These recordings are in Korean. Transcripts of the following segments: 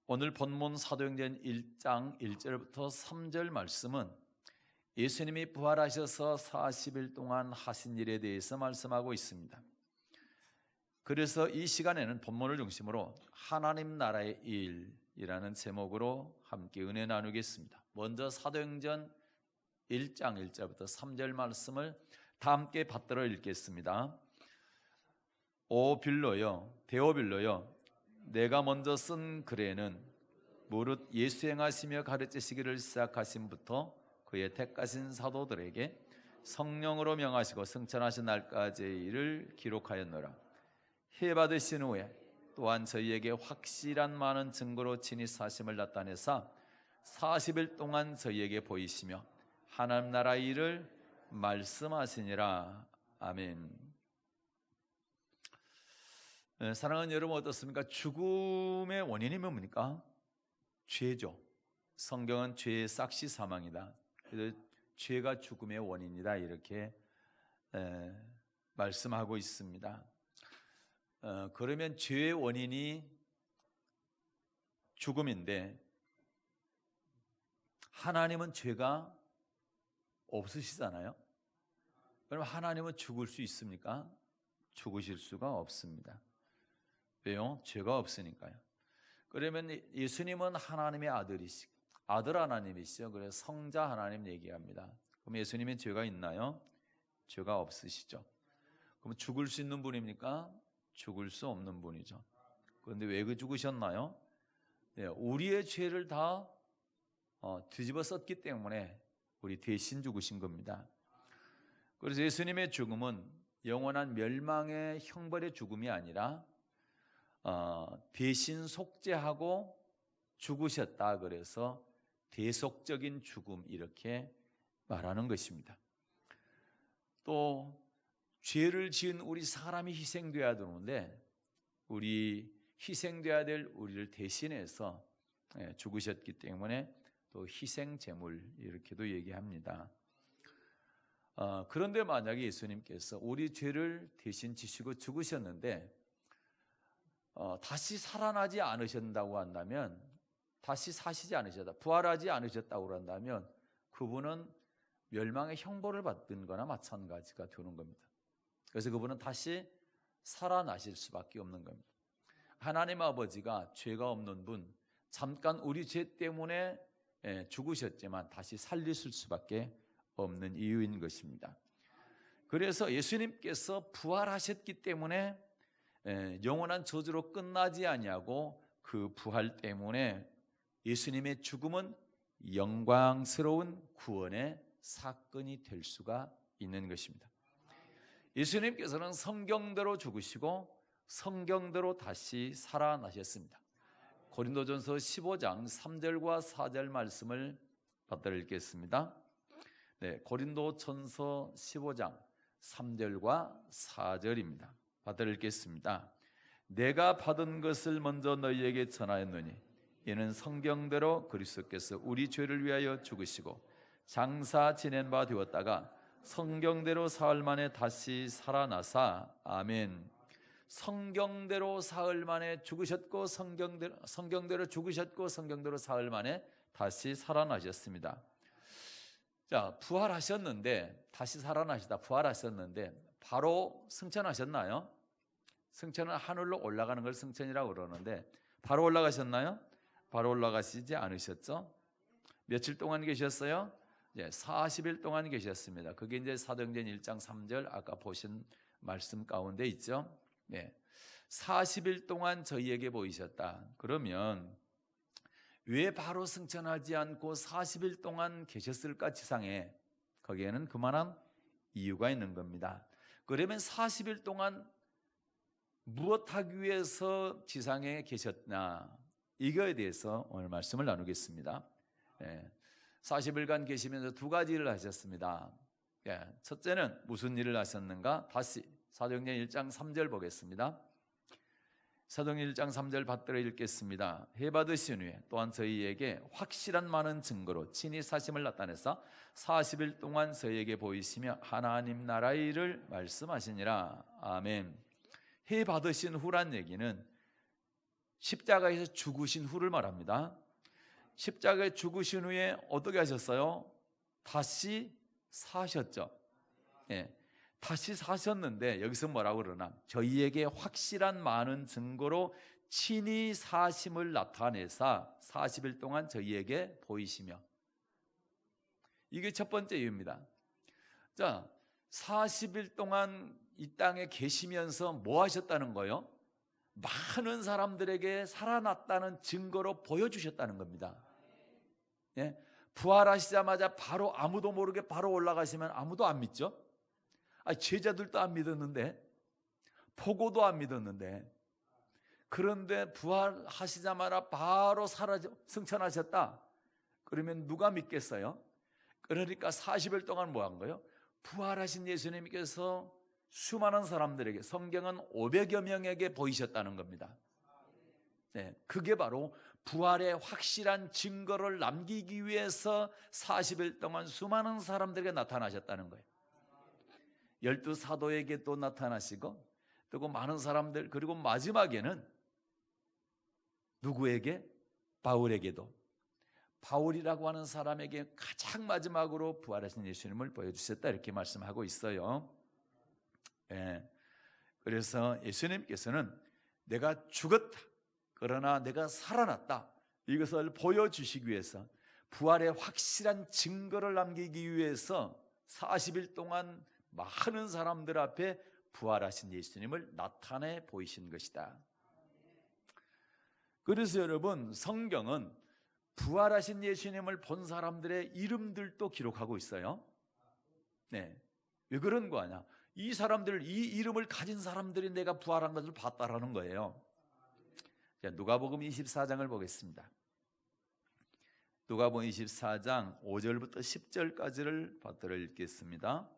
오늘 본문 사도행전 1장 1절부터 3절 말씀은 예수님이 부활하셔서 40일 동안 하신 일에 대해서 말씀하고 있습니다. 그래서 이 시간에는 본문을 중심으로 하나님 나라의 일이라는 제목으로 함께 은혜 나누겠습니다. 먼저 사도행전 1장 1절부터 3절 말씀을 다 함께 받들어 읽겠습니다. 오 빌로여, 데오빌로여, 내가 먼저 쓴 글에는 무릇 예수 행하시며 가르치시기를 시작하신부터 그의 택하신 사도들에게 성령으로 명하시고 승천하신 날까지의 일을 기록하였노라. 해 받으신 후에 또한 저희에게 확실한 많은 증거로 친히 사심을 나타내사 40일 동안 저희에게 보이시며 하나님 나라 일을 말씀하시니라. 아멘. 사랑하는 여러분, 어떻습니까? 죽음의 원인이 뭡니까? 죄죠. 성경은 죄의 싹시 사망이다. 그래서 죄가 죽음의 원인이다, 이렇게 말씀하고 있습니다. 그러면 죄의 원인이 죽음인데 하나님은 죄가 없으시잖아요. 그럼 하나님은 죽을 수 있습니까? 죽으실 수가 없습니다. 왜요? 죄가 없으니까요. 그러면 예수님은 하나님의 아들이시고 아들 하나님이시죠. 그래서 성자 하나님 얘기합니다. 그럼 예수님은 죄가 있나요? 죄가 없으시죠. 그럼 죽을 수 있는 분입니까? 죽을 수 없는 분이죠. 그런데 왜 죽으셨나요? 네, 우리의 죄를 다 뒤집어 썼기 때문에 우리 대신 죽으신 겁니다. 그래서 예수님의 죽음은 영원한 멸망의 형벌의 죽음이 아니라 대신 속죄하고 죽으셨다. 그래서 대속적인 죽음, 이렇게 말하는 것입니다. 또 죄를 지은 우리 사람이 희생돼야 되는데 우리 희생돼야 될 우리를 대신해서 죽으셨기 때문에 또 희생제물, 이렇게도 얘기합니다. 그런데 만약에 예수님께서 우리 죄를 대신 지시고 죽으셨는데 다시 살아나지 않으신다고 한다면, 다시 사시지 않으셨다, 부활하지 않으셨다고 한다면 그분은 멸망의 형벌을 받는 거나 마찬가지가 되는 겁니다. 그래서 그분은 다시 살아나실 수밖에 없는 겁니다. 하나님 아버지가 죄가 없는 분, 잠깐 우리 죄 때문에 죽으셨지만 다시 살리실 수밖에 없는 이유인 것입니다. 그래서 예수님께서 부활하셨기 때문에 영원한 저주로 끝나지 아니하고 그 부활 때문에 예수님의 죽음은 영광스러운 구원의 사건이 될 수가 있는 것입니다. 예수님께서는 성경대로 죽으시고 성경대로 다시 살아나셨습니다. 고린도전서 15장 3절과 4절 말씀을 받들어 읽겠습니다. 네, 고린도전서 15장 3절과 4절입니다. 받들어 읽겠습니다. 내가 받은 것을 먼저 너희에게 전하였노니 이는 성경대로 그리스도께서 우리 죄를 위하여 죽으시고 장사 지낸 바 되었다가 성경대로 사흘 만에 다시 살아나사. 아멘. 성경대로 사흘 만에 죽으셨고 성경대로 죽으셨고 성경대로 사흘 만에 다시 살아나셨습니다. 자, 부활하셨는데, 다시 살아나시다 부활하셨는데 바로 승천하셨나요? 승천은 하늘로 올라가는 걸 승천이라고 그러는데 바로 올라가셨나요? 바로 올라가시지 않으셨죠? 며칠 동안 계셨어요? 40일 동안 계셨습니다. 그게 이제 사도행전 1장 3절 아까 보신 말씀 가운데 있죠? 40일 동안 저희에게 보이셨다. 그러면 왜 바로 승천하지 않고 40일 동안 계셨을까, 지상에? 거기에는 그만한 이유가 있는 겁니다. 그러면 40일 동안 무엇 하기 위해서 지상에 계셨나? 이거에 대해서 오늘 말씀을 나누겠습니다. 40일간 계시면서 두 가지 일을 하셨습니다. 첫째는 무슨 일을 하셨는가? 다시 사도행전 1장 3절 보겠습니다. 사도행전 1장 3절 받들어 읽겠습니다. 해 받으신 후에 또한 저희에게 확실한 많은 증거로 친히 사심을 나타내사 40일 동안 저희에게 보이시며 하나님 나라의 일을 말씀하시니라. 아멘. 해 받으신 후란 얘기는 십자가에서 죽으신 후를 말합니다. 십자가에 죽으신 후에 어떻게 하셨어요? 다시 사셨죠. 예, 다시 사셨는데 여기서 뭐라고 그러나 저희에게 확실한 많은 증거로 친히 사심을 나타내사 40일 동안 저희에게 보이시며, 이게 첫 번째 이유입니다. 자, 40일 동안 이 땅에 계시면서 뭐 하셨다는 거예요? 많은 사람들에게 살아났다는 증거로 보여주셨다는 겁니다. 예? 부활하시자마자 바로 아무도 모르게 바로 올라가시면 아무도 안 믿죠? 제자들도 안 믿었는데, 포고도 안 믿었는데, 그런데 부활하시자마자 바로 승천하셨다. 그러면 누가 믿겠어요? 그러니까 40일 동안 뭐 한 거예요? 부활하신 예수님께서 수많은 사람들에게, 성경은 500여 명에게 보이셨다는 겁니다. 네, 그게 바로 부활의 확실한 증거를 남기기 위해서 40일 동안 수많은 사람들에게 나타나셨다는 거예요. 12사도에게도 나타나시고, 또 많은 사람들, 그리고 마지막에는 누구에게? 바울에게도. 바울이라고 하는 사람에게 가장 마지막으로 부활하신 예수님을 보여주셨다, 이렇게 말씀하고 있어요. 예. 그래서 예수님께서는 내가 죽었다, 그러나 내가 살아났다, 이것을 보여주시기 위해서, 부활의 확실한 증거를 남기기 위해서 40일 동안 많은 사람들 앞에 부활하신 예수님을 나타내 보이신 것이다. 그래서 여러분, 성경은 부활하신 예수님을 본 사람들의 이름들도 기록하고 있어요. 네. 왜 그런 거 아니야? 이 사람들, 이 이름을 가진 사람들이 내가 부활한 것을 봤다라는 거예요. 자, 누가복음 24장을 보겠습니다. 누가복음 24장 5절부터 10절까지를 받들어 읽겠습니다.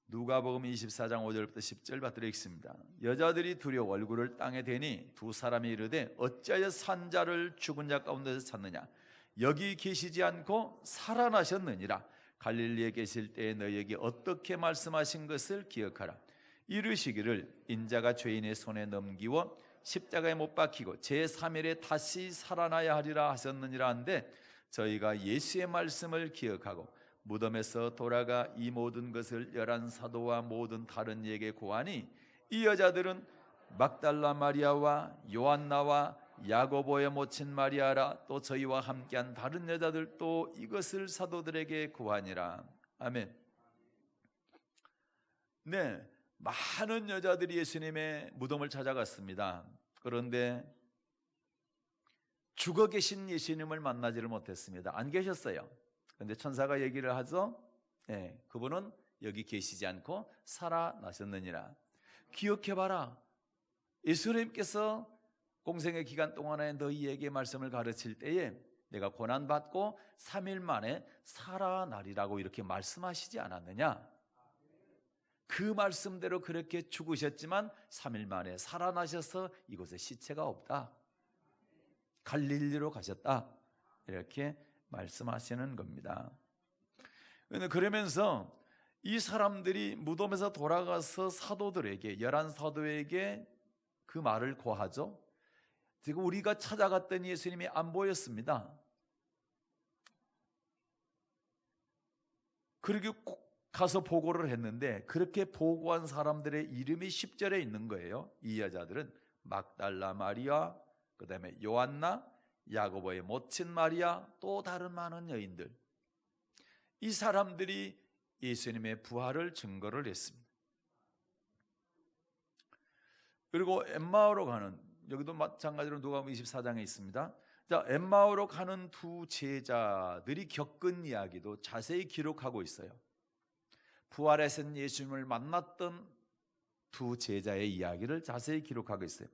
누가복음 24장 5절부터 10절 받들어 읽습니다. 여자들이 두려워 얼굴을 땅에 대니 두 사람이 이르되 어찌하여 산 자를 죽은 자 가운데서 찾느냐? 여기 계시지 않고 살아나셨느니라. 갈릴리에 계실 때에 너희에게 어떻게 말씀하신 것을 기억하라. 이르시기를 인자가 죄인의 손에 넘기워 십자가에 못 박히고 제3일에 다시 살아나야 하리라 하셨느니라 한데, 저희가 예수의 말씀을 기억하고 무덤에서 돌아가 이 모든 것을 11 사도와 모든 다른 이에게 고하니, 이 여자들은 막달라 마리아와 요한나와 야고보의 모친 마리아라, 또 저희와 함께한 다른 여자들도 이것을 사도들에게 고하니라. 아멘. 네, 많은 여자들이 예수님의 무덤을 찾아갔습니다. 그런데 죽어 계신 예수님을 만나지를 못했습니다. 안 계셨어요. 그런데 천사가 얘기를 하죠. 네, 그분은 여기 계시지 않고 살아나셨느니라. 기억해봐라. 예수님께서 공생의 기간 동안에 너희에게 말씀을 가르칠 때에 내가 고난받고 3일 만에 살아나리라고 이렇게 말씀하시지 않았느냐? 그 말씀대로 그렇게 죽으셨지만 3일 만에 살아나셔서 이곳에 시체가 없다, 갈릴리로 가셨다, 이렇게 말씀하시는 겁니다. 그러면서 이 사람들이 무덤에서 돌아가서 사도들에게, 11 사도에게 그 말을 고하죠. 지금 우리가 찾아갔더니 예수님이 안 보였습니다. 그리고 가서 보고를 했는데, 그렇게 보고한 사람들의 이름이 10절에 있는 거예요. 이 여자들은 막달라 마리아, 그 다음에 요한나, 야고보의 모친 마리아, 또 다른 많은 여인들. 이 사람들이 예수님의 부활을 증거를 했습니다. 그리고 엠마오로 가는, 여기도 마찬가지로 누가복음 24장에 있습니다. 자, 엠마오로 가는 두 제자들이 겪은 이야기도 자세히 기록하고 있어요. 부활하신 예수님을 만났던 두 제자의 이야기를 자세히 기록하고 있어요.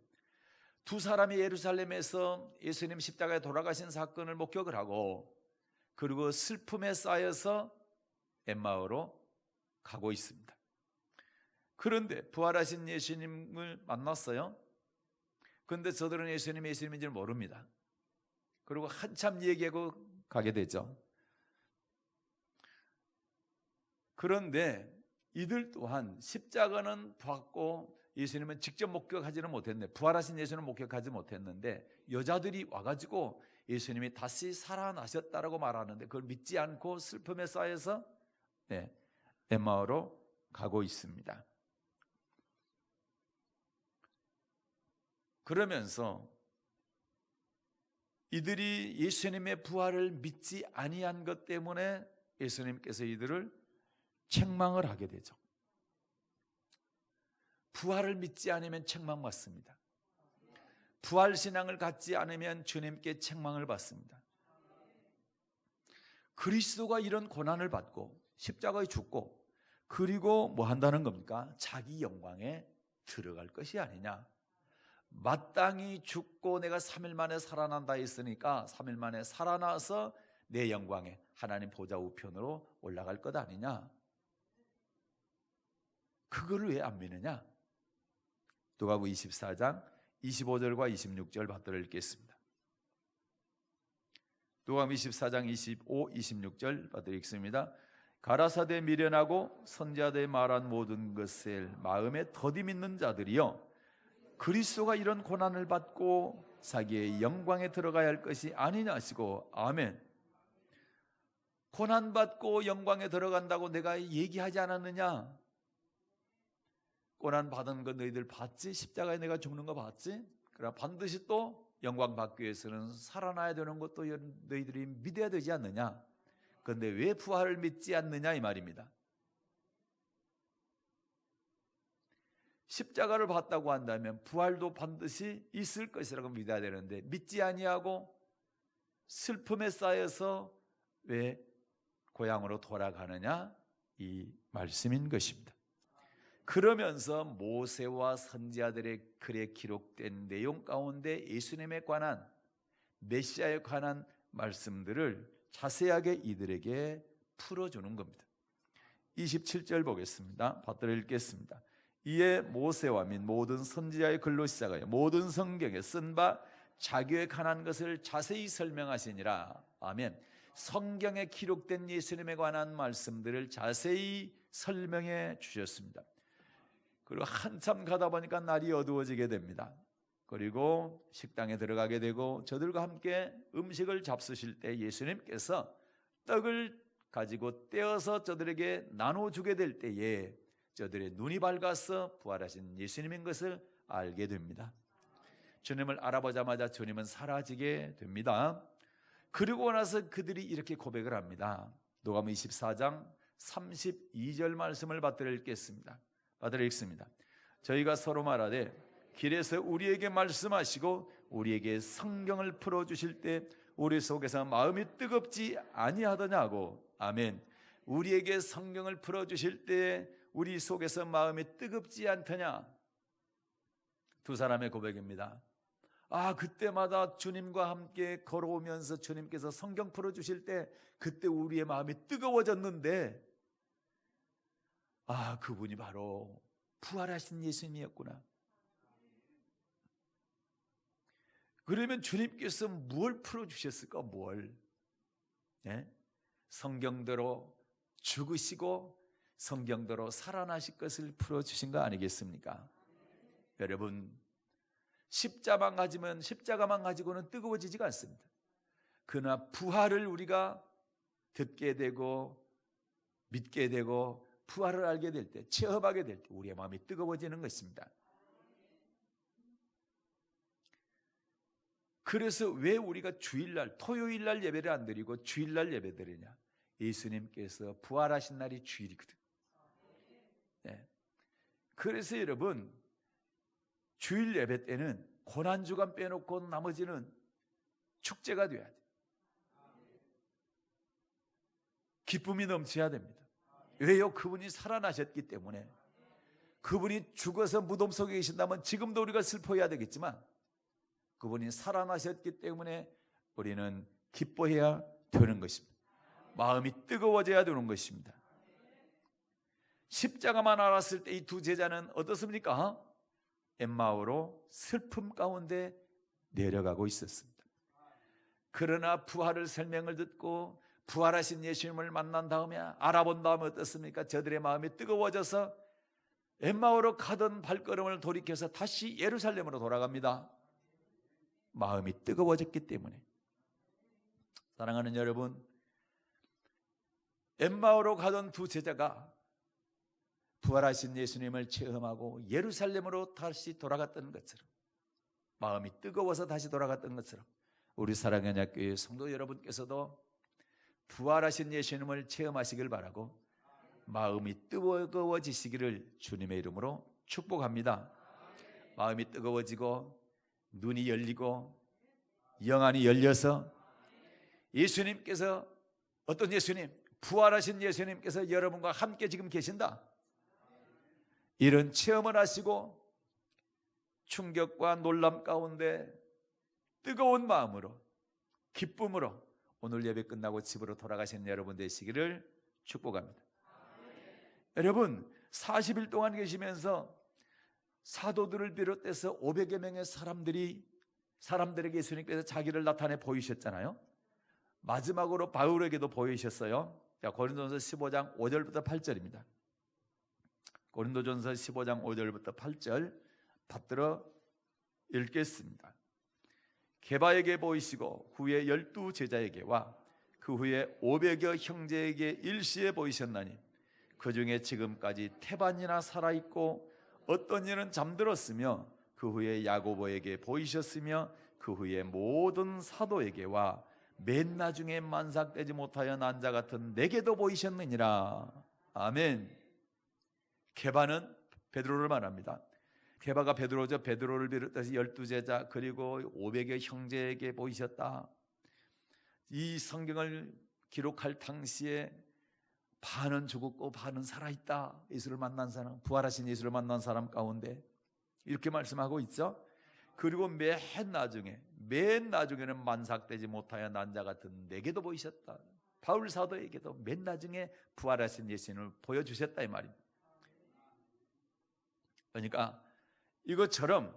두 사람이 예루살렘에서 예수님 십자가에 돌아가신 사건을 목격을 하고, 그리고 슬픔에 쌓여서 엠마오로 가고 있습니다. 그런데 부활하신 예수님을 만났어요. 그런데 저들은 예수님이 예수님인지를 모릅니다. 그리고 한참 얘기하고 가게 되죠. 그런데 이들 또한 십자가는 봤고 예수님은 직접 목격하지는 못했는데, 부활하신 예수님은 목격하지 못했는데 여자들이 와가지고 예수님이 다시 살아나셨다라고 말하는데 그걸 믿지 않고 슬픔에 쌓여서 엠마오로 가고 있습니다. 그러면서 이들이 예수님의 부활을 믿지 아니한 것 때문에 예수님께서 이들을 책망을 하게 되죠. 부활을 믿지 않으면 책망받습니다. 부활신앙을 갖지 않으면 주님께 책망을 받습니다. 그리스도가 이런 고난을 받고 십자가에 죽고 그리고 뭐 한다는 겁니까? 자기 영광에 들어갈 것이 아니냐. 마땅히 죽고 내가 3일 만에 살아난다 했으니까 3일 만에 살아나서 내 영광에 하나님 보좌 우편으로 올라갈 것 아니냐. 그거를 왜 안 믿느냐? 누가복음 24장 25절과 26절 받들어 읽겠습니다. 누가복음 24장 25, 26절 받들어 읽습니다. 가라사대 미련하고 선지자들의 말한 모든 것을 마음에 더디 믿는 자들이여, 그리스도가 이런 고난을 받고 자기의 영광에 들어가야 할 것이 아니냐 하시고. 아멘. 고난받고 영광에 들어간다고 내가 얘기하지 않았느냐? 고난 받은 거 너희들 봤지? 십자가에 내가 죽는 거 봤지? 그러나 반드시 또 영광 받기 위해서는 살아나야 되는 것도 너희들이 믿어야 되지 않느냐? 그런데 왜 부활을 믿지 않느냐 이 말입니다. 십자가를 봤다고 한다면 부활도 반드시 있을 것이라고 믿어야 되는데 믿지 아니하고 슬픔에 쌓여서 왜 고향으로 돌아가느냐 이 말씀인 것입니다. 그러면서 모세와 선지자들의 글에 기록된 내용 가운데 예수님에 관한, 메시아에 관한 말씀들을 자세하게 이들에게 풀어주는 겁니다. 27절 보겠습니다. 받들어 읽겠습니다. 이에 모세와 및 모든 선지자의 글로 시작하여 모든 성경에 쓴 바 자기에 관한 것을 자세히 설명하시니라. 아멘. 성경에 기록된 예수님에 관한 말씀들을 자세히 설명해 주셨습니다. 그리고 한참 가다 보니까 날이 어두워지게 됩니다. 그리고 식당에 들어가게 되고 저들과 함께 음식을 잡수실 때 예수님께서 떡을 가지고 떼어서 저들에게 나눠주게 될 때에 저들의 눈이 밝아서 부활하신 예수님인 것을 알게 됩니다. 주님을 알아보자마자 주님은 사라지게 됩니다. 그리고 나서 그들이 이렇게 고백을 합니다. 누가복음 24장 32절 말씀을 받들어 읽겠습니다. 받들어 읽습니다. 저희가 서로 말하되 길에서 우리에게 말씀하시고 우리에게 성경을 풀어주실 때 우리 속에서 마음이 뜨겁지 아니하더냐고. 아멘. 우리에게 성경을 풀어주실 때 우리 속에서 마음이 뜨겁지 않더냐. 두 사람의 고백입니다. 그때마다 주님과 함께 걸어오면서 주님께서 성경 풀어주실 때 그때 우리의 마음이 뜨거워졌는데 그분이 바로 부활하신 예수님이었구나. 그러면 주님께서 뭘 풀어주셨을까? 뭘? 성경대로 죽으시고 성경대로 살아나실 것을 풀어주신 거 아니겠습니까? 여러분, 십자가만 가지고는 뜨거워지지가 않습니다. 그러나 부활을 우리가 듣게 되고 믿게 되고 부활을 알게 될 때, 체험하게 될 때 우리의 마음이 뜨거워지는 것입니다. 그래서 왜 우리가 주일날, 토요일날 예배를 안 드리고 주일날 예배 드리냐? 예수님께서 부활하신 날이 주일이거든. 그래서 여러분, 주일 예배 때는 고난주간 빼놓고 나머지는 축제가 돼야 돼. 기쁨이 넘쳐야 됩니다. 왜요? 그분이 살아나셨기 때문에. 그분이 죽어서 무덤 속에 계신다면 지금도 우리가 슬퍼해야 되겠지만 그분이 살아나셨기 때문에 우리는 기뻐해야 되는 것입니다. 마음이 뜨거워져야 되는 것입니다. 십자가만 알았을 때 이 두 제자는 어떻습니까? 엠마오로 슬픔 가운데 내려가고 있었습니다. 그러나 부활을 설명을 듣고 부활하신 예수님을 만난 다음에 알아본 다음에 어떻습니까? 저들의 마음이 뜨거워져서 엠마오로 가던 발걸음을 돌이켜서 다시 예루살렘으로 돌아갑니다. 마음이 뜨거워졌기 때문에. 사랑하는 여러분, 엠마오로 가던 두 제자가 부활하신 예수님을 체험하고 예루살렘으로 다시 돌아갔던 것처럼, 마음이 뜨거워서 다시 돌아갔던 것처럼, 우리 사랑의 교회 성도 여러분께서도 부활하신 예수님을 체험하시길 바라고 마음이 뜨거워지시기를 주님의 이름으로 축복합니다. 마음이 뜨거워지고 눈이 열리고 영안이 열려서 예수님께서, 어떤 예수님? 부활하신 예수님께서 여러분과 함께 지금 계신다, 이런 체험을 하시고 충격과 놀람 가운데 뜨거운 마음으로, 기쁨으로 오늘 예배 끝나고 집으로 돌아가신 여러분 되시기를 축복합니다. 여러분, 40일 동안 계시면서 사도들을 비롯해서 500여 명의 사람들에게 예수님께서 자기를 나타내 보이셨잖아요. 마지막으로 바울에게도 보이셨어요. 자, 고린도전서 15장 5절부터 8절입니다. 고린도전서 15장 5절부터 8절 받들어 읽겠습니다. 게바에게 보이시고 후에 12 제자에게와 그 후에 500여 형제에게 일시에 보이셨나니 그 중에 지금까지 태반이나 살아있고 어떤 이는 잠들었으며 그 후에 야고보에게 보이셨으며 그 후에 모든 사도에게와 맨 나중에 만삭되지 못하여 난 자 같은 내게도 보이셨느니라. 아멘. 게바는 베드로를 말합니다. 게바가 베드로죠. 베드로를 비롯해서 12제자 그리고 500여 형제에게 보이셨다. 이 성경을 기록할 당시에 반은 죽었고 반은 살아있다. 예수를 만난 사람, 부활하신 예수를 만난 사람 가운데 이렇게 말씀하고 있죠. 그리고 맨 나중에는 만삭되지 못하여 난 자 같은 내게도 보이셨다. 바울 사도에게도 맨 나중에 부활하신 예수님을 보여주셨다, 이 말입니다. 그러니까 이것처럼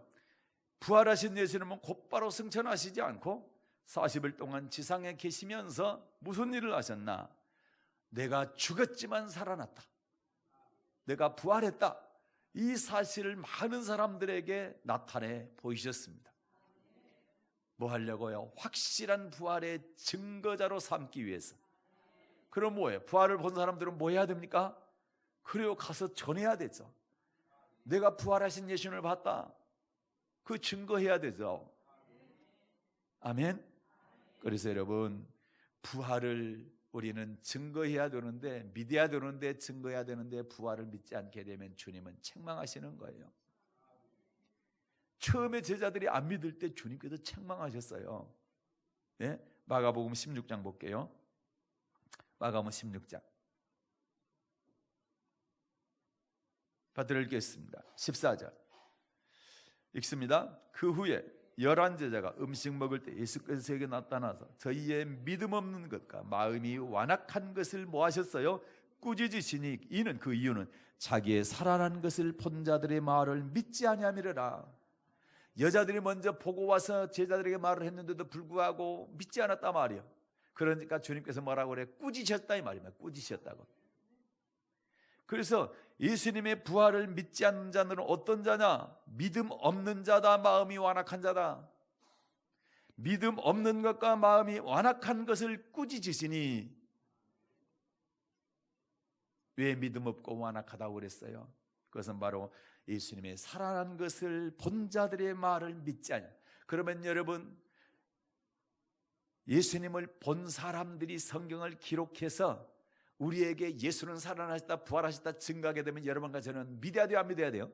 부활하신 예수님은 곧바로 승천하시지 않고 40일 동안 지상에 계시면서 무슨 일을 하셨나? 내가 죽었지만 살아났다, 내가 부활했다, 이 사실을 많은 사람들에게 나타내 보이셨습니다. 뭐 하려고요? 확실한 부활의 증거자로 삼기 위해서. 그럼 뭐예요? 부활을 본 사람들은 뭐 해야 됩니까? 그래요, 가서 전해야 되죠. 내가 부활하신 예수님을 봤다, 그 증거해야 되죠. 아멘. 그래서 여러분, 부활을 우리는 증거해야 되는데, 믿어야 되는데, 증거해야 되는데 부활을 믿지 않게 되면 주님은 책망하시는 거예요. 처음에 제자들이 안 믿을 때 주님께서 책망하셨어요. 네? 마가복음 16장 볼게요. 마가복음 16장 받들어 읽겠습니다. 14절 읽습니다. 그 후에 11제자가 음식 먹을 때 예수께서에게 나타나서 저희의 믿음 없는 것과 마음이 완악한 것을 뭐 하셨어요? 꾸짖으시니 이는, 그 이유는 자기의 살아난 것을 본 자들의 말을 믿지 아니함이라. 여자들이 먼저 보고 와서 제자들에게 말을 했는데도 불구하고 믿지 않았단 말이에요. 그러니까 주님께서 뭐라고 그래? 꾸짖으셨다, 이 말입니다. 꾸짖으셨다고. 그래서 예수님의 부활을 믿지 않는 자들은 어떤 자냐? 믿음 없는 자다, 마음이 완악한 자다. 믿음 없는 것과 마음이 완악한 것을 꾸짖으시니, 왜 믿음 없고 완악하다고 그랬어요? 그것은 바로 예수님의 살아난 것을 본 자들의 말을 믿지 않냐. 그러면 여러분, 예수님을 본 사람들이 성경을 기록해서 우리에게 예수는 살아나셨다, 부활하셨다 증거하게 되면 여러분과 저는 믿어야 돼요, 안 믿어야 돼요?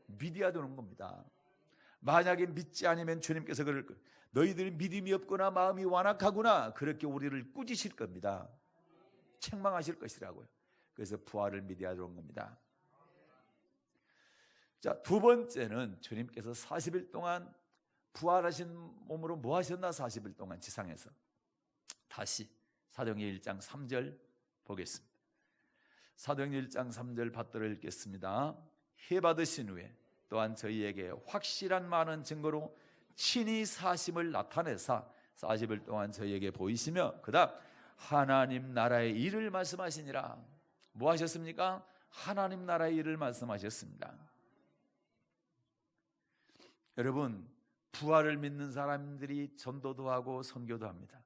믿어야 되는 겁니다. 만약에 믿지 않으면 주님께서 그럴 거예요. 너희들이 믿음이 없구나, 마음이 완악하구나, 그렇게 우리를 꾸짖으실 겁니다. 책망하실 것이라고요. 그래서 부활을 믿어야 되는 겁니다. 자, 두 번째는 주님께서 40일 동안 부활하신 몸으로 뭐 하셨나? 40일 동안 지상에서. 다시 사도행전 1장 3절 보겠습니다. 사도행전 1장 3절 받들어 읽겠습니다. 회 받으신 후에 또한 저희에게 확실한 많은 증거로 친히 사심을 나타내사 40일 동안 저희에게 보이시며, 그다음 하나님 나라의 일을 말씀하시니라. 뭐 하셨습니까? 하나님 나라의 일을 말씀하셨습니다. 여러분, 부활을 믿는 사람들이 전도도 하고 선교도 합니다.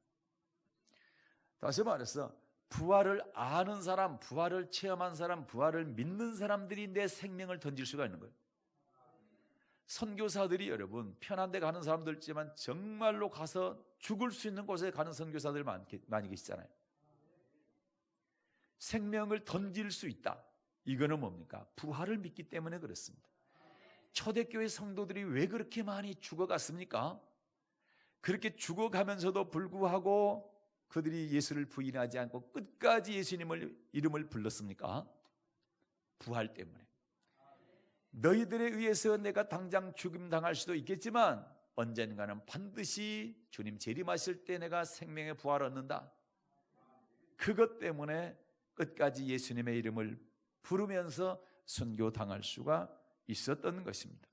다시 말해서 부활을 아는 사람, 부활을 체험한 사람, 부활을 믿는 사람들이 내 생명을 던질 수가 있는 거예요. 선교사들이 여러분, 편한 데 가는 사람도 있지만 정말로 가서 죽을 수 있는 곳에 가는 선교사들 많이 계시잖아요. 생명을 던질 수 있다. 이거는 뭡니까? 부활을 믿기 때문에 그렇습니다. 초대교회 성도들이 왜 그렇게 많이 죽어갔습니까? 그렇게 죽어가면서도 불구하고 그들이 예수를 부인하지 않고 끝까지 예수님을 이름을 불렀습니까? 부활 때문에. 너희들에 의해서 내가 당장 죽임당할 수도 있겠지만 언젠가는 반드시 주님 재림하실 때 내가 생명의 부활을 얻는다. 그것 때문에 끝까지 예수님의 이름을 부르면서 순교당할 수가 있었던 것입니다.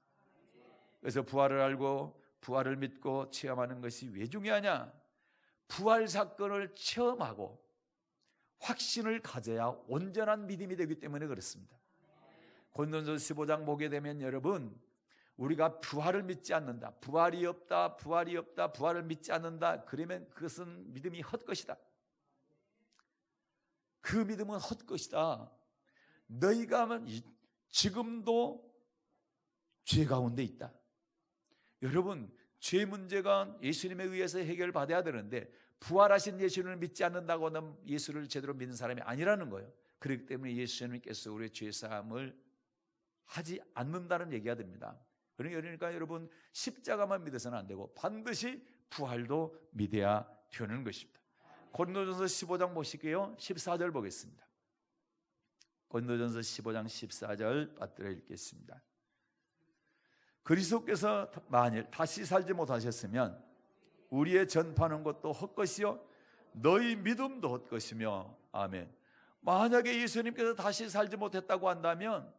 그래서 부활을 알고 부활을 믿고 체험하는 것이 왜 중요하냐? 부활 사건을 체험하고 확신을 가져야 온전한 믿음이 되기 때문에 그렇습니다. 고린도전서 15장 보게 되면 여러분, 우리가 부활을 믿지 않는다, 부활이 없다, 부활이 없다, 부활을 믿지 않는다, 그러면 그것은 믿음이 헛것이다. 그 믿음은 헛것이다. 너희가 지금도 죄 가운데 있다. 여러분, 죄 문제가 예수님에 의해서 해결받아야 되는데 부활하신 예수님을 믿지 않는다고는 예수를 제대로 믿는 사람이 아니라는 거예요. 그렇기 때문에 예수님께서 우리의 죄사함을 하지 않는다는 얘기가 됩니다. 그러니까 여러분, 십자가만 믿어서는 안 되고 반드시 부활도 믿어야 되는 것입니다. 고린도전서 15장 보실게요. 14절 보겠습니다. 고린도전서 15장 14절 받들어 읽겠습니다. 그리스도께서 만일 다시 살지 못하셨으면 우리의 전파하는 것도 헛것이요 너희 믿음도 헛것이며. 아멘. 만약에 예수님께서 다시 살지 못했다고 한다면,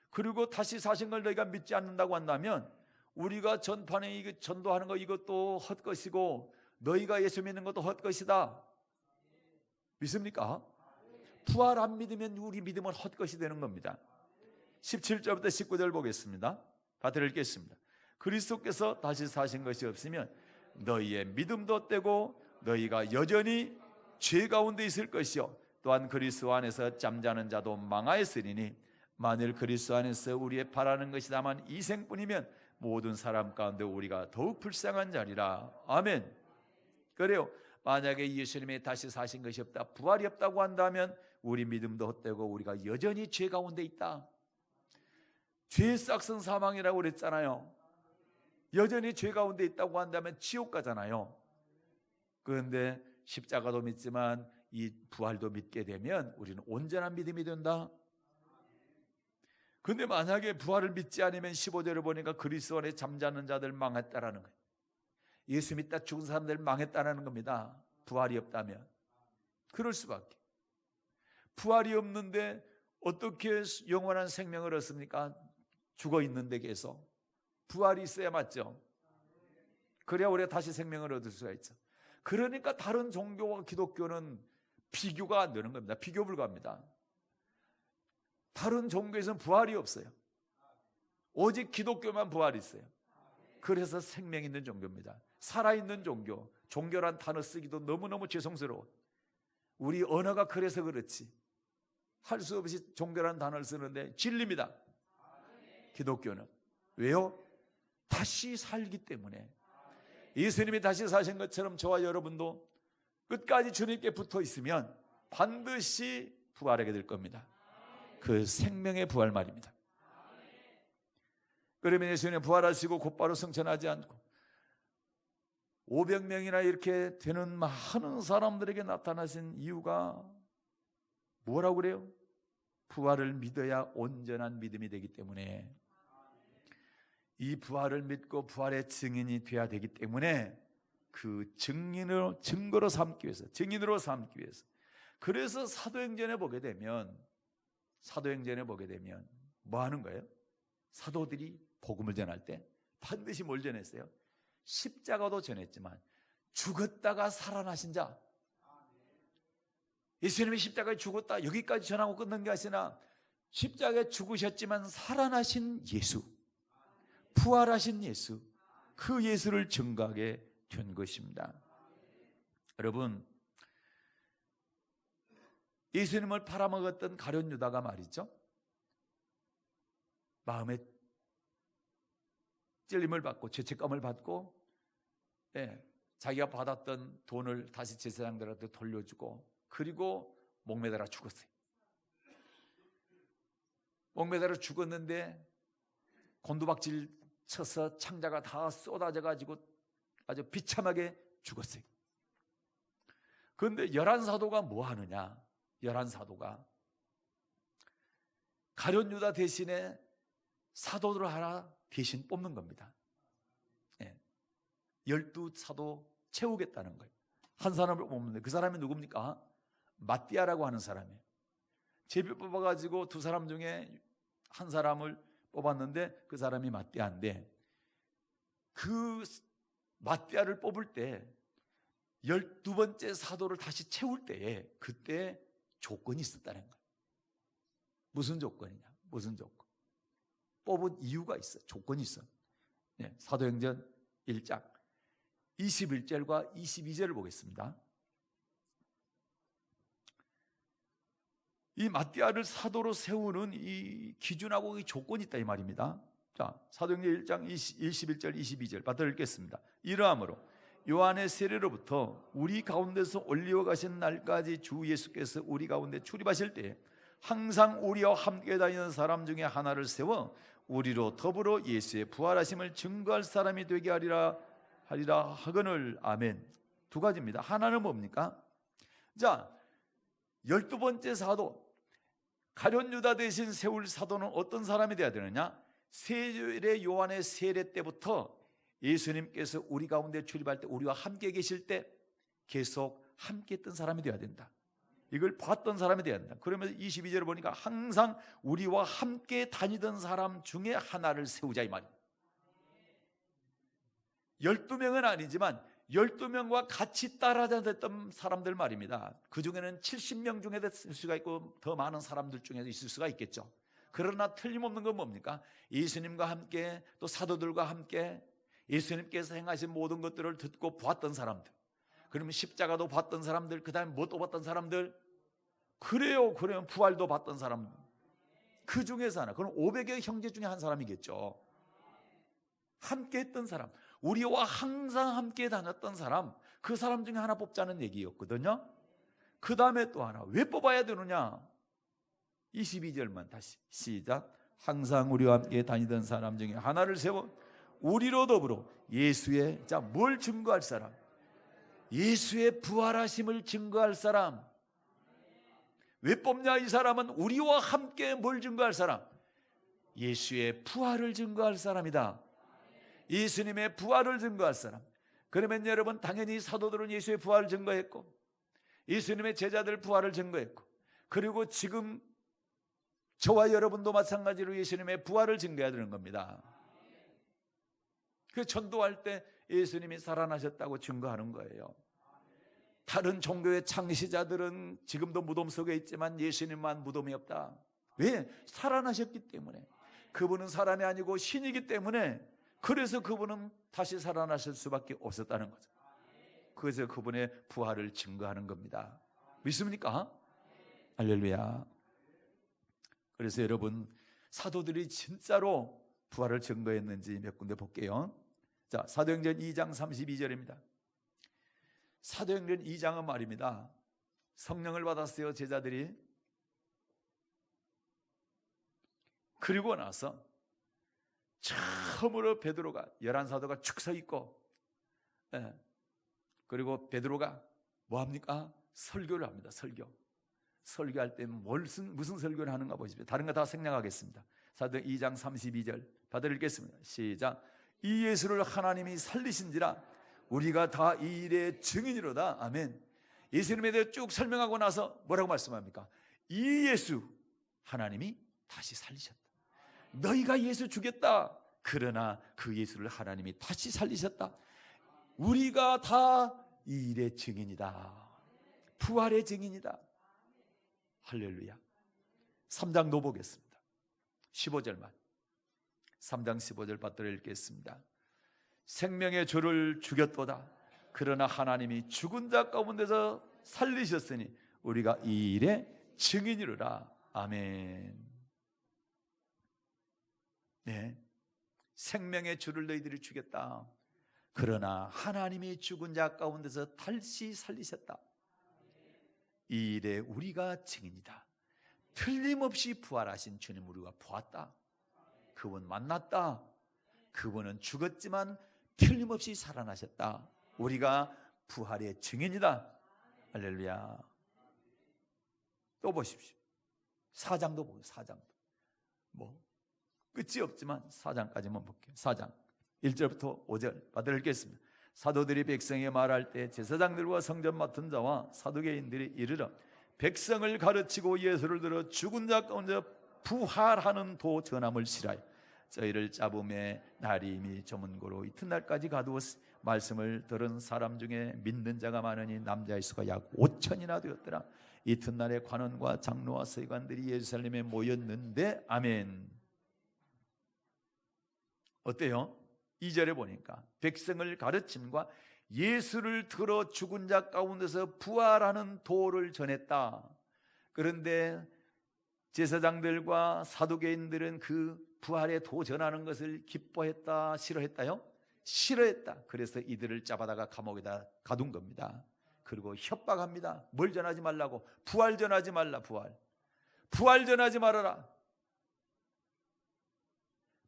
그리고 다시 사신 걸 너희가 믿지 않는다고 한다면 우리가 전도하는 거 이것도 헛것이고 너희가 예수 믿는 것도 헛것이다. 믿습니까? 부활 안 믿으면 우리 믿음은 헛것이 되는 겁니다. 17절부터 19절 보겠습니다. 받들어 읽겠습니다. 그리스도께서 다시 사신 것이 없으면 너희의 믿음도 헛되고 너희가 여전히 죄 가운데 있을 것이요 또한 그리스도 안에서 잠자는 자도 망하였으리니 만일 그리스도 안에서 우리의 바라는 것이 다만 이 생뿐이면 모든 사람 가운데 우리가 더욱 불쌍한 자리라. 아멘. 그래요. 만약에 예수님이 다시 사신 것이 없다, 부활이 없다고 한다면 우리 믿음도 헛되고 우리가 여전히 죄 가운데 있다. 죄의 싹슨 사망이라고 그랬잖아요. 여전히 죄 가운데 있다고 한다면 지옥 가잖아요. 그런데 십자가도 믿지만 이 부활도 믿게 되면 우리는 온전한 믿음이 된다. 그런데 만약에 부활을 믿지 않으면 15절을 보니까 그리스도 안에 잠자는 자들 망했다라는 거예요. 예수 믿다 죽은 사람들 망했다라는 겁니다. 부활이 없다면. 그럴 수밖에. 부활이 없는데 어떻게 영원한 생명을 얻습니까? 죽어 있는 데에서 부활이 있어야 맞죠. 그래야 우리가 다시 생명을 얻을 수가 있죠. 그러니까 다른 종교와 기독교는 비교가 안 되는 겁니다. 비교 불가합니다. 다른 종교에서는 부활이 없어요. 오직 기독교만 부활이 있어요. 그래서 생명 있는 종교입니다. 살아있는 종교. 종교란 단어 쓰기도 너무너무 죄송스러워. 우리 언어가 그래서 그렇지. 할 수 없이 종교란 단어를 쓰는데 진리입니다. 기독교는. 왜요? 다시 살기 때문에. 예수님이 다시 사신 것처럼 저와 여러분도 끝까지 주님께 붙어 있으면 반드시 부활하게 될 겁니다. 그 생명의 부활 말입니다. 그러면 예수님이 부활하시고 곧바로 승천하지 않고 500명이나 이렇게 되는 많은 사람들에게 나타나신 이유가 뭐라고 그래요? 부활을 믿어야 온전한 믿음이 되기 때문에, 이 부활을 믿고 부활의 증인이 되어야 되기 때문에 그 증거로 삼기 위해서, 증인으로 삼기 위해서. 그래서 사도행전에 보게 되면 뭐 하는 거예요? 사도들이 복음을 전할 때 반드시 뭘 전했어요? 십자가도 전했지만 죽었다가 살아나신 자. 예수님이 십자가에 죽었다 여기까지 전하고 끝난 게 아니라 십자가에 죽으셨지만 살아나신 예수, 부활하신 예수, 그 예수를 증거하게 된 것입니다. 여러분, 예수님을 팔아먹었던 가룟 유다가 말이죠, 마음에 찔림을 받고 죄책감을 받고, 자기가 받았던 돈을 다시 제사장들한테 돌려주고, 그리고 목매달아 죽었어요. 목매달아 죽었는데 곤두박질 쳐서 창자가 다 쏟아져 가지고 아주 비참하게 죽었어요. 그런데 열한 사도가 뭐 하느냐? 열한 사도가 가룟 유다 대신에 사도들을 하나 대신 뽑는 겁니다. 12사도 채우겠다는 거예요. 한 사람을 뽑는데 그 사람이 누굽니까? 마띠아라고 하는 사람이에요. 제비 뽑아가지고 두 사람 중에 한 사람을 뽑았는데 그 사람이 마띠아인데, 그 마띠아를 뽑을 때 12번째 사도를 다시 채울 때에 그때 조건이 있었다는 거예요. 무슨 조건이냐? 무슨 조건? 뽑은 이유가 있어요. 조건이 있어요. 사도행전 1장 21절과 22절을 보겠습니다. 이 마띠아를 사도로 세우는 이 기준하고 이 조건이 있다 이 말입니다. 자, 사도행전 1장 21절 22절 받아 읽겠습니다. 이러하므로 요한의 세례로부터 우리 가운데서 올리어 가신 날까지 주 예수께서 우리 가운데 출입하실 때에 항상 우리와 함께 다니는 사람 중에 하나를 세워 우리로 더불어 예수의 부활하심을 증거할 사람이 되게 하리라 하거늘. 아멘. 두 가지입니다. 하나는 뭡니까? 자, 12번째 사도, 가룟 유다 대신 세울 사도는 어떤 사람이 되어야 되느냐? 세례 요한의 세례 때부터 예수님께서 우리 가운데 출입할 때, 우리와 함께 계실 때 계속 함께 했던 사람이 되어야 된다. 이걸 봤던 사람이 되어야 된다. 그러면서 22절을 보니까 항상 우리와 함께 다니던 사람 중에 하나를 세우자 이 말입니다. 12명은 아니지만 12명과 같이 따라다녔던 사람들 말입니다. 그 중에는 70명 중에 있을 수가 있고 더 많은 사람들 중에도 있을 수가 있겠죠. 그러나 틀림없는 건 뭡니까? 예수님과 함께, 또 사도들과 함께 예수님께서 행하신 모든 것들을 듣고 보았던 사람들, 그러면 십자가도 봤던 사람들, 그 다음에 뭣도 봤던 사람들, 그래요. 그러면 부활도 봤던 사람, 그 중에서 하나, 그럼 500의 형제 중에 한 사람이겠죠. 함께 했던 사람, 우리와 항상 함께 다녔던 사람, 그 사람 중에 하나 뽑자는 얘기였거든요. 그 다음에 또 하나, 왜 뽑아야 되느냐? 22절만 다시 시작. 항상 우리와 함께 다니던 사람 중에 하나를 세워 우리로 더불어 예수의, 자, 뭘 증거할 사람? 예수의 부활하심을 증거할 사람. 왜 뽑냐? 이 사람은 우리와 함께 뭘 증거할 사람? 예수의 부활을 증거할 사람이다. 예수님의 부활을 증거할 사람. 그러면 여러분, 당연히 사도들은 예수의 부활을 증거했고, 예수님의 제자들 부활을 증거했고, 그리고 지금 저와 여러분도 마찬가지로 예수님의 부활을 증거해야 되는 겁니다. 그 전도할 때 예수님이 살아나셨다고 증거하는 거예요. 다른 종교의 창시자들은 지금도 무덤 속에 있지만 예수님만 무덤이 없다. 왜? 살아나셨기 때문에. 그분은 사람이 아니고 신이기 때문에, 그래서 그분은 다시 살아나실 수밖에 없었다는 거죠. 그래서 그분의 부활을 증거하는 겁니다. 믿습니까? 할렐루야. 그래서 여러분, 사도들이 진짜로 부활을 증거했는지 몇 군데 볼게요. 자, 사도행전 2장 32절입니다. 사도행전 2장은 말입니다, 성령을 받았어요, 제자들이. 그리고 나서 처음으로 베드로가, 11사도가 축 서 있고, 그리고 베드로가 뭐합니까? 설교를 합니다. 설교할 때 무슨 설교를 하는가 보십시오. 다른 거 다 생략하겠습니다. 사도행전 2장 32절 받아 읽겠습니다. 시작. 이 예수를 하나님이 살리신지라 우리가 다 이 일의 증인이로다. 아멘. 예수님에 대해 쭉 설명하고 나서 뭐라고 말씀합니까? 이 예수 하나님이 다시 살리셨다. 너희가 예수 죽였다. 그러나 그 예수를 하나님이 다시 살리셨다. 우리가 다 이 일의 증인이다. 부활의 증인이다. 할렐루야. 3장도 보겠습니다. 15절만. 3장 15절 받들어 읽겠습니다. 생명의 주를 죽였도다. 그러나 하나님이 죽은 자 가운데서 살리셨으니 우리가 이 일의 증인이로라. 아멘. 네, 생명의 주를 너희들이 죽였다. 그러나 하나님이 죽은 자 가운데서 다시 살리셨다. 이 일에 우리가 증인이다. 틀림없이 부활하신 주님 우리가 보았다. 그분 만났다. 그분은 죽었지만 틀림없이 살아나셨다. 우리가 부활의 증인이다. 할렐루야. 또 보십시오. 4장도 보세요. 4장도 뭐 끝이 없지만 4장까지만 볼게요. 4장 1절부터 5절 받아 읽겠습니다. 사도들이 백성에 말할 때 제사장들과 성전 맡은 자와 사두개인들이 이르러 백성을 가르치고 예수를 들어 죽은 자 가운데 부활하는 도 전함을 실하여 저희를 잡음에 날이 이미 저문고로 이튿날까지 가두었으니 말씀을 들은 사람 중에 믿는 자가 많으니 남자의 수가 약 5천이나 되었더라. 이튿날에 관원과 장로와 서기관들이 예루살렘에 모였는데 아멘. 어때요? 2절에 보니까 백성을 가르침과 예수를 들어 죽은 자 가운데서 부활하는 도를 전했다. 그런데 제사장들과 사두개인들은 그 부활의 도 전하는 것을 기뻐했다, 싫어했다요? 싫어했다. 그래서 이들을 잡아다가 감옥에다 가둔 겁니다. 그리고 협박합니다. 뭘 전하지 말라고? 부활 전하지 말라. 부활 전하지 말아라.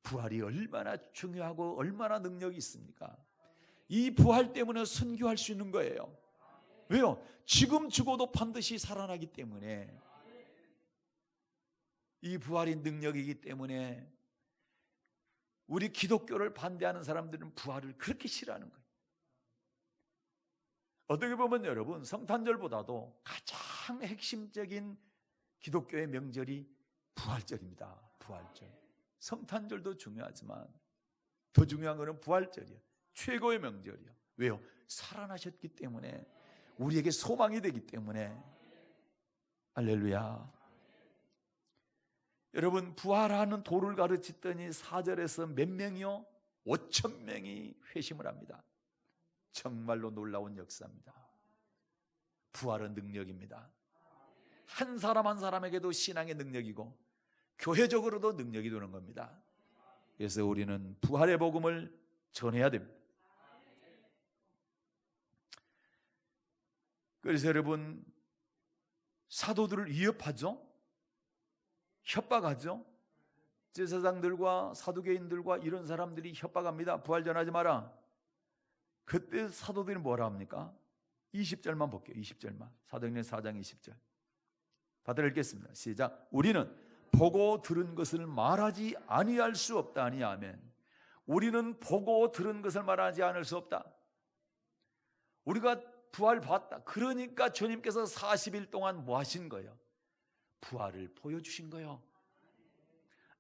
부활이 얼마나 중요하고 얼마나 능력이 있습니까? 이 부활 때문에 선교할 수 있는 거예요. 왜요? 지금 죽어도 반드시 살아나기 때문에. 이 부활이 능력이기 때문에 우리 기독교를 반대하는 사람들은 부활을 그렇게 싫어하는 거예요. 어떻게 보면 여러분, 성탄절보다도 가장 핵심적인 기독교의 명절이 부활절입니다. 부활절. 성탄절도 중요하지만 더 중요한 것은 부활절이에요. 최고의 명절이에요. 왜요? 살아나셨기 때문에, 우리에게 소망이 되기 때문에. 할렐루야. 여러분, 부활하는 도를 가르치더니 4절에서 몇 명이요? 5천 명이 회심을 합니다. 정말로 놀라운 역사입니다. 부활은 능력입니다. 한 사람 한 사람에게도 신앙의 능력이고 교회적으로도 능력이 되는 겁니다. 그래서 우리는 부활의 복음을 전해야 됩니다. 그래서 여러분, 사도들을 위협하죠? 협박하죠? 제사장들과 사두개인들과 이런 사람들이 협박합니다. 부활 전하지 마라. 그때 사도들이 뭐라 합니까? 20절만 볼게요. 20절만. 사도행전 4장 20절 받아 읽겠습니다. 시작. 우리는 보고 들은 것을 말하지 아니할 수 없다니. 아멘. 우리는 보고 들은 것을 말하지 않을 수 없다. 우리가 부활 봤다. 그러니까 주님께서 40일 동안 뭐 하신 거예요? 부활을 보여주신 거예요.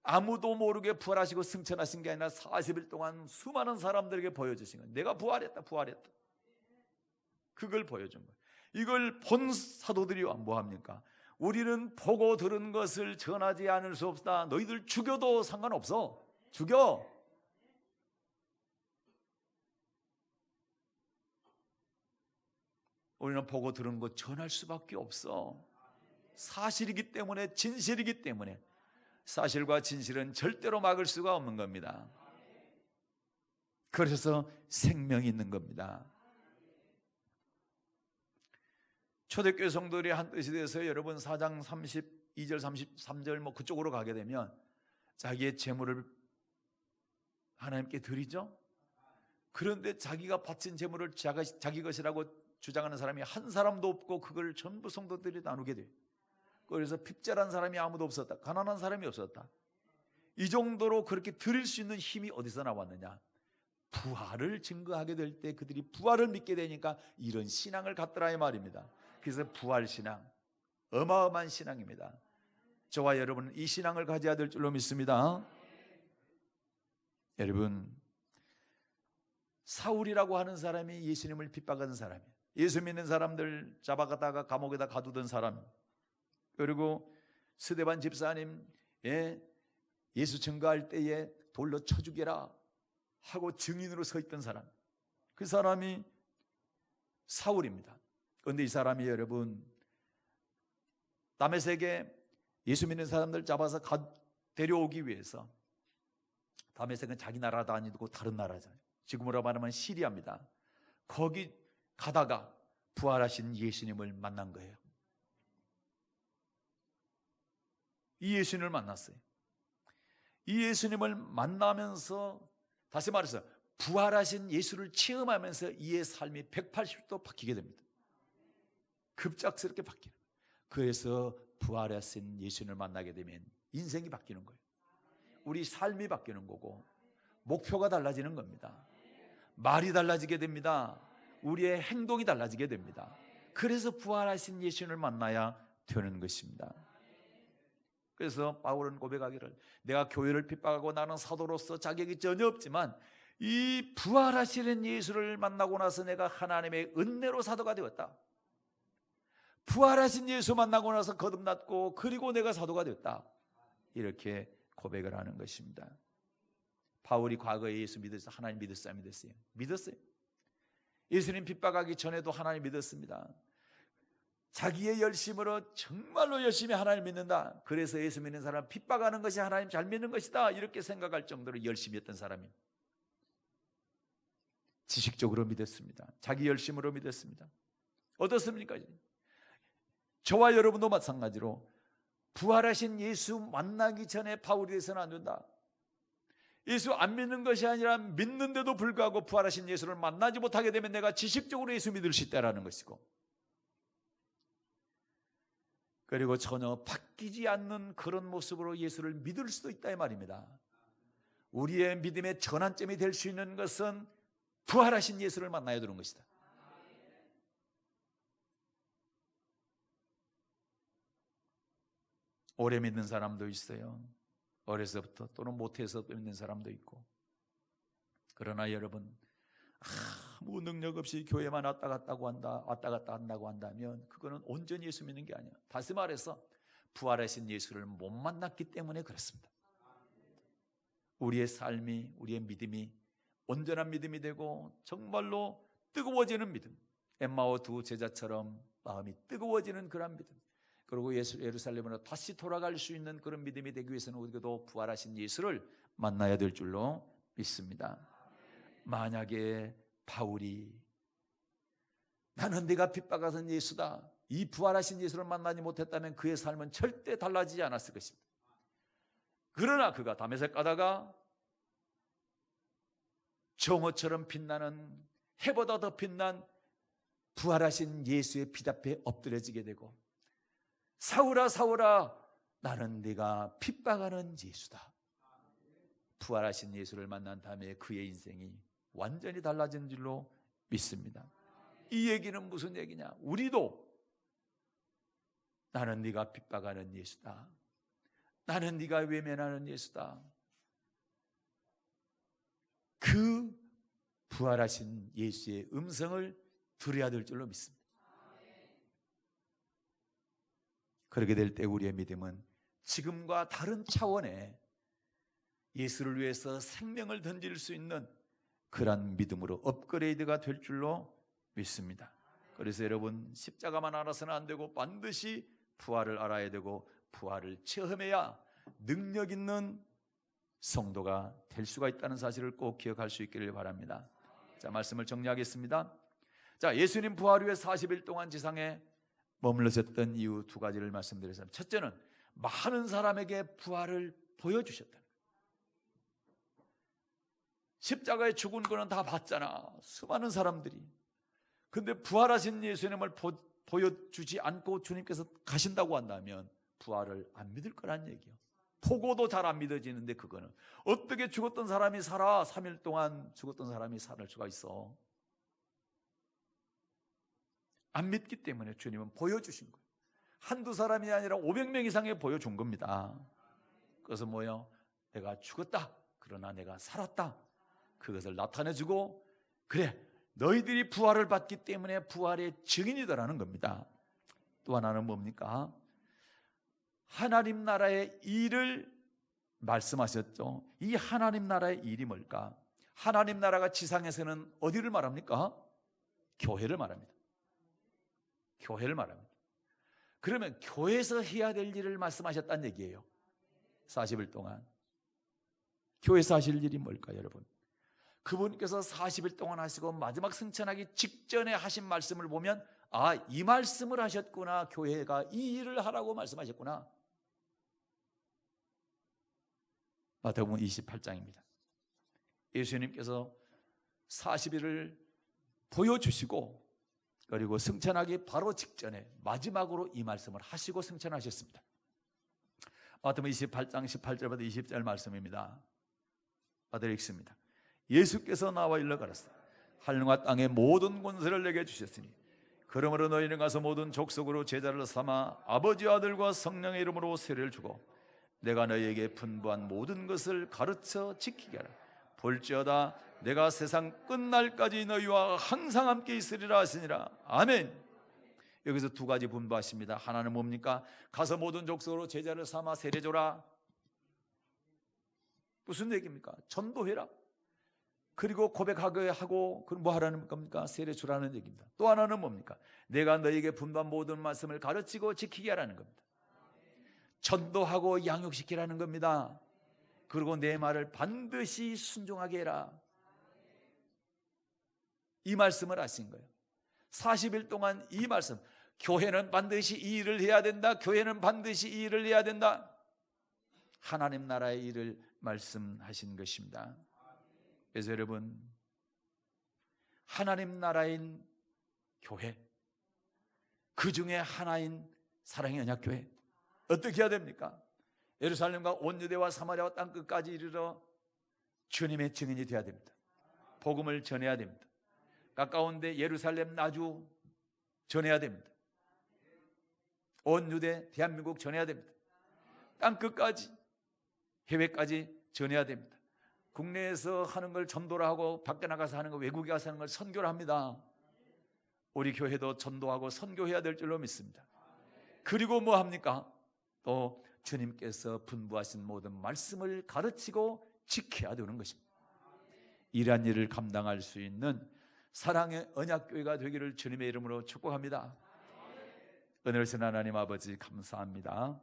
아무도 모르게 부활하시고 승천하신 게 아니라 40일 동안 수많은 사람들에게 보여주신 거예요. 내가 부활했다. 그걸 보여준 거예요. 이걸 본 사도들이 뭐 합니까? 우리는 보고 들은 것을 전하지 않을 수 없다. 너희들 죽여도 상관없어. 죽여. 우리는 보고 들은 것 전할 수밖에 없어. 사실이기 때문에, 진실이기 때문에. 사실과 진실은 절대로 막을 수가 없는 겁니다. 그래서 생명이 있는 겁니다. 초대교회 성도들이 한 뜻이 돼서 여러분 4장 32절 33절 뭐 그쪽으로 가게 되면 자기의 재물을 하나님께 드리죠. 그런데 자기가 바친 재물을 자기 것이라고 주장하는 사람이 한 사람도 없고 그걸 전부 성도들이 나누게 돼요. 그래서 핍절한 사람이 아무도 없었다. 가난한 사람이 없었다. 이 정도로 그렇게 드릴 수 있는 힘이 어디서 나왔느냐? 부활을 증거하게 될 때 그들이 부활을 믿게 되니까 이런 신앙을 갖더라 이 말입니다. 그래서 부활신앙, 어마어마한 신앙입니다. 저와 여러분은 이 신앙을 가져야 될 줄로 믿습니다. 여러분, 사울이라고 하는 사람이 예수님을 핍박하는 사람이에요. 예수 믿는 사람들 잡아가다가 감옥에다 가두던 사람, 그리고 스데반 집사님 예수 증거할 때에 돌로 쳐 죽여라 하고 증인으로 서 있던 사람, 그 사람이 사울입니다. 그런데 이 사람이 여러분 다메섹에 예수 믿는 사람들 잡아서 데려오기 위해서, 다메섹은 자기 나라도 아니고 다른 나라잖아요. 지금으로 말하면 시리아입니다. 거기 가다가 부활하신 예수님을 만난 거예요. 이 예수님을 만났어요. 이 예수님을 만나면서, 다시 말해서 부활하신 예수를 체험하면서 이의 삶이 180도 바뀌게 됩니다. 급작스럽게 바뀌는 거예요. 그래서 부활하신 예수님을 만나게 되면 인생이 바뀌는 거예요. 우리 삶이 바뀌는 거고 목표가 달라지는 겁니다. 말이 달라지게 됩니다. 우리의 행동이 달라지게 됩니다. 그래서 부활하신 예수님을 만나야 되는 것입니다. 그래서 바울은 고백하기를, 내가 교회를 핍박하고 나는 사도로서 자격이 전혀 없지만 이 부활하시는 예수를 만나고 나서 내가 하나님의 은혜로 사도가 되었다. 부활하신 예수 만나고 나서 거듭났고 그리고 내가 사도가 되었다. 이렇게 고백을 하는 것입니다. 바울이 과거에 예수 믿었어요? 하나님 믿었어요? 믿었어요? 믿었어요. 예수님 핍박하기 전에도 하나님 믿었습니다. 자기의 열심으로 정말로 열심히 하나님 믿는다. 그래서 예수 믿는 사람 핍박하는 것이 하나님 잘 믿는 것이다. 이렇게 생각할 정도로 열심히 했던 사람입니다. 지식적으로 믿었습니다. 자기 열심으로 믿었습니다. 어떻습니까? 저와 여러분도 마찬가지로 부활하신 예수 만나기 전에 바울이 돼서는 안 된다. 예수 안 믿는 것이 아니라 믿는데도 불구하고 부활하신 예수를 만나지 못하게 되면 내가 지식적으로 예수 믿을 수 있다는 것이고, 그리고 전혀 바뀌지 않는 그런 모습으로 예수를 믿을 수도 있다 이 말입니다. 우리의 믿음의 전환점이 될 수 있는 것은 부활하신 예수를 만나야 되는 것이다. 오래 믿는 사람도 있어요. 어려서부터 또는 못해서 믿는 사람도 있고. 그러나 여러분, 아무 능력 없이 교회만 왔다 갔다 한다고 한다면 그거는 온전히 예수 믿는 게 아니에요. 다시 말해서 부활하신 예수를 못 만났기 때문에 그렇습니다. 우리의 삶이, 우리의 믿음이 온전한 믿음이 되고 정말로 뜨거워지는 믿음, 엠마오 두 제자처럼 마음이 뜨거워지는 그런 믿음, 그리고 예루살렘으로 다시 돌아갈 수 있는 그런 믿음이 되기 위해서는 우리도 부활하신 예수를 만나야 될 줄로 믿습니다. 만약에 바울이 나는 네가 핍박하신 예수다, 이 부활하신 예수를 만나지 못했다면 그의 삶은 절대 달라지지 않았을 것입니다. 그러나 그가 다메섹 가다가 정오처럼 빛나는, 해보다 더 빛난 부활하신 예수의 빛 앞에 엎드려지게 되고, 사울아 사울아 나는 네가 핍박하는 예수다. 부활하신 예수를 만난 다음에 그의 인생이 완전히 달라진 줄로 믿습니다. 이 얘기는 무슨 얘기냐? 우리도 나는 네가 핍박하는 예수다, 나는 네가 외면하는 예수다, 그 부활하신 예수의 음성을 들어야 될 줄로 믿습니다. 그렇게 될 때 우리의 믿음은 지금과 다른 차원의 예수를 위해서 생명을 던질 수 있는 그런 믿음으로 업그레이드가 될 줄로 믿습니다. 그래서 여러분, 십자가만 알아서는 안 되고 반드시 부활을 알아야 되고 부활을 체험해야 능력 있는 성도가 될 수가 있다는 사실을 꼭 기억할 수 있기를 바랍니다. 자, 말씀을 정리하겠습니다. 자, 예수님 부활 후에 40일 동안 지상에 머물러졌던 이유 두 가지를 말씀드렸습니다. 첫째는 많은 사람에게 부활을 보여주셨다. 십자가에 죽은 거는 다 봤잖아, 수많은 사람들이. 근데 부활하신 예수님을 보여주지 않고 주님께서 가신다고 한다면 부활을 안 믿을 거란 얘기예요. 보고도 잘 안 믿어지는데, 그거는 어떻게 죽었던 사람이 살아? 3일 동안 죽었던 사람이 살 수가 있어? 안 믿기 때문에 주님은 보여주신 거예요. 한두 사람이 아니라 500명 이상에 보여준 겁니다. 그래서 뭐예요? 내가 죽었다, 그러나 내가 살았다, 그것을 나타내주고, 그래 너희들이 부활을 받기 때문에 부활의 증인이다라는 겁니다. 또 하나는 뭡니까? 하나님 나라의 일을 말씀하셨죠. 이 하나님 나라의 일이 뭘까? 하나님 나라가 지상에서는 어디를 말합니까? 교회를 말합니다. 교회를 말합니다. 그러면 교회에서 해야 될 일을 말씀하셨다는 얘기예요. 40일 동안 교회에서 하실 일이 뭘까요, 여러분? 그분께서 40일 동안 하시고 마지막 승천하기 직전에 하신 말씀을 보면 이 말씀을 하셨구나. 교회가 이 일을 하라고 말씀하셨구나. 마태복음 28장입니다. 예수님께서 40일을 보여주시고 그리고 승천하기 바로 직전에 마지막으로 이 말씀을 하시고 승천하셨습니다. 마태복음 28장 18절부터 20절 말씀입니다. 아들 읽습니다. 예수께서 나와 일러 가라사대 하늘과 땅의 모든 권세를 내게 주셨으니 그러므로 너희는 가서 모든 족속으로 제자를 삼아 아버지 아들과 성령의 이름으로 세례를 주고 내가 너희에게 분부한 모든 것을 가르쳐 지키게 하라. 볼지어다 내가 세상 끝날까지 너희와 항상 함께 있으리라 하시니라. 아멘. 여기서 두 가지 분부하십니다. 하나는 뭡니까? 가서 모든 족속으로 제자를 삼아 세례 줘라. 무슨 얘기입니까? 전도해라. 그리고 고백하게 하고 뭐 하라는 겁니까? 세례 주라는 얘기입니다. 또 하나는 뭡니까? 내가 너희에게 분부한 모든 말씀을 가르치고 지키게 하라는 겁니다. 전도하고 양육시키라는 겁니다. 그리고 내 말을 반드시 순종하게 해라. 이 말씀을 하신 거예요. 40일 동안 이 말씀, 교회는 반드시 이 일을 해야 된다. 교회는 반드시 이 일을 해야 된다. 하나님 나라의 일을 말씀하신 것입니다. 그래서 여러분, 하나님 나라인 교회, 그 중에 하나인 사랑의 언약교회 어떻게 해야 됩니까? 예루살렘과 온 유대와 사마리아와 땅끝까지 이르러 주님의 증인이 되어야 됩니다. 복음을 전해야 됩니다. 가까운데 예루살렘 나주 전해야 됩니다. 온 유대 대한민국 전해야 됩니다. 땅끝까지 해외까지 전해야 됩니다. 국내에서 하는 걸 전도를 하고 밖에 나가서 하는 거, 외국에 가서 하는 걸 선교를 합니다. 우리 교회도 전도하고 선교해야 될 줄로 믿습니다. 그리고 뭐 합니까? 또 주님께서 분부하신 모든 말씀을 가르치고 지켜야 되는 것입니다. 이러한 일을 감당할 수 있는 사랑의 언약교회가 되기를 주님의 이름으로 축복합니다. 은혜로우신 하나님 아버지 감사합니다.